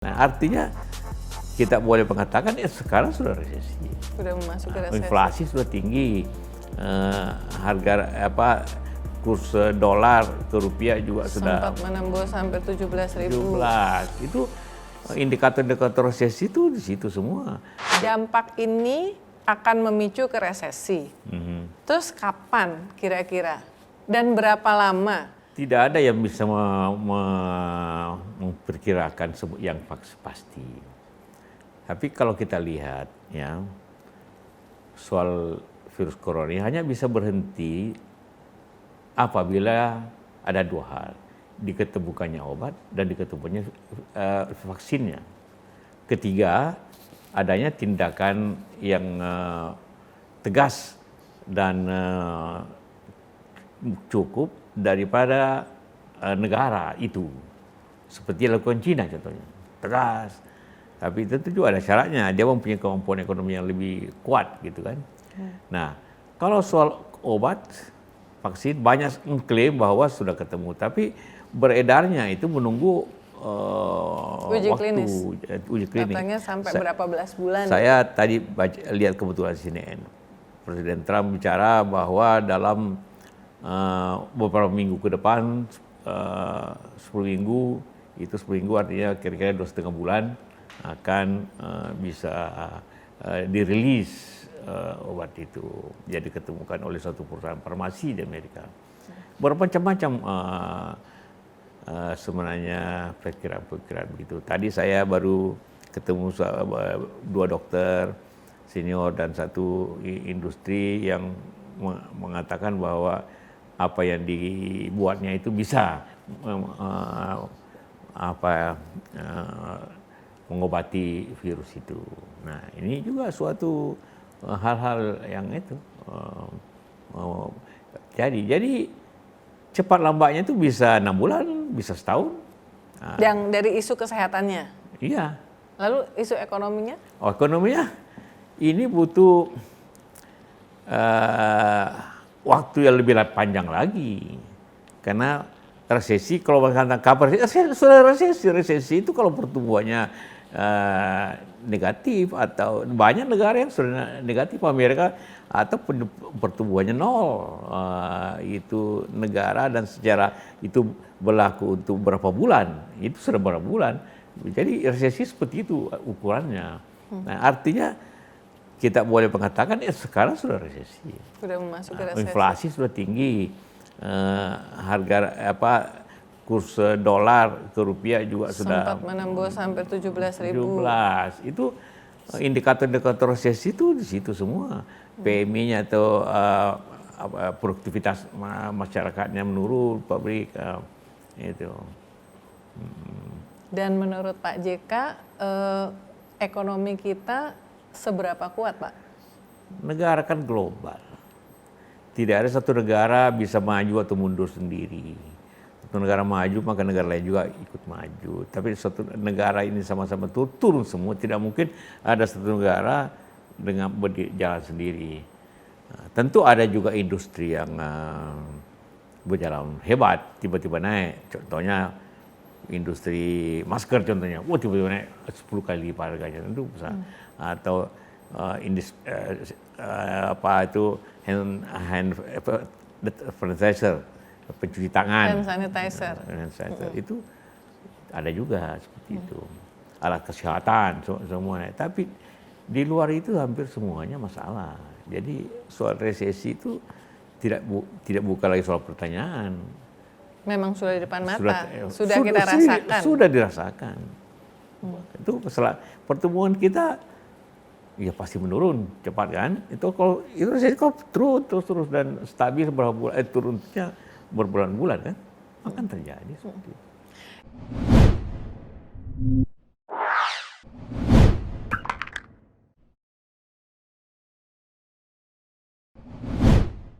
Nah, artinya kita boleh mengatakan ya sekarang sudah resesi. Sudah memasuki resesi. Inflasi sudah tinggi, harga kurs dolar ke rupiah juga sudah sempat menembus sampai 17.000. 17. Itu indikator-indikator resesi itu di situ semua. Dampak ini akan memicu ke resesi. Terus kapan kira-kira? Dan berapa lama? Tidak ada yang bisa memperkirakan yang pasti. Tapi kalau kita lihat ya, soal virus corona ini hanya bisa berhenti apabila ada dua hal. Diketemukannya obat dan diketemukannya vaksinnya. Ketiga, adanya tindakan yang tegas dan cukup daripada negara itu, seperti lakukan Cina contohnya, tegas. Tapi itu juga ada syaratnya, dia mempunyai kemampuan ekonomi yang lebih kuat gitu kan. Nah, kalau soal obat, vaksin banyak mengklaim bahwa sudah ketemu, tapi beredarnya itu menunggu uji waktu klinis. Uji klinis. Katanya sampai berapa belas bulan. Saya tadi lihat kebetulan CNN, Presiden Trump bicara bahwa dalam beberapa minggu ke depan, 10 minggu, itu 10 minggu artinya kira-kira 2,5 bulan akan bisa dirilis obat itu. Jadi diketemukan oleh suatu perusahaan farmasi di Amerika. Bermacam-macam sebenarnya perkiraan-perkiraan begitu. Tadi saya baru ketemu 2 dokter senior dan 1 industri yang mengatakan bahwa apa yang dibuatnya itu bisa mengobati virus itu. Nah, ini juga suatu hal-hal yang itu jadi cepat lambatnya itu bisa 6 bulan, bisa setahun. Yang dari isu kesehatannya. Iya. Lalu isu ekonominya? Oh, ekonominya ini butuh waktu yang lebih panjang lagi, karena resesi, kalau mengatakan kabar sudah resesi itu kalau pertumbuhannya negatif, atau banyak negara yang sudah negatif, Amerika, atau pertumbuhannya 0, itu negara, dan secara itu berlaku untuk berapa bulan, itu sudah berapa bulan, jadi resesi seperti itu ukurannya. Nah, artinya kita boleh mengatakan ya sekarang sudah resesi. Sudah memasuki resesi. Inflasi sudah tinggi, harga kurs dolar ke rupiah juga sudah sempat menembus sampai 17.000. 17. Itu indikator-indikator resesi itu di situ semua. PMI-nya atau produktivitas masyarakatnya menurun, pabrik itu. Dan menurut Pak JK, ekonomi kita seberapa kuat, Pak? Negara kan global. Tidak ada satu negara bisa maju atau mundur sendiri. Satu negara maju, maka negara lain juga ikut maju. Tapi satu negara ini sama-sama turun semua. Tidak mungkin ada satu negara dengan berjalan sendiri. Tentu ada juga industri yang berjalan hebat, tiba-tiba naik. Contohnya industri masker contohnya, tiba-tiba naik 10 kali lipat harganya, tentu besar. Atau hand sanitizer, pencuci tangan, hand sanitizer, itu ada juga seperti itu. Alat kesehatan semua, tapi di luar itu hampir semuanya masalah. Jadi soal resesi itu tidak bukan lagi soal pertanyaan. Memang sudah di depan mata, sudah kita rasakan. Sudah dirasakan. Itu pertumbuhan kita ya pasti menurun cepat kan. Itu kalau itu resesi terus dan stabil berapa bulan, turunnya berbulan-bulan kan, akan terjadi seperti itu.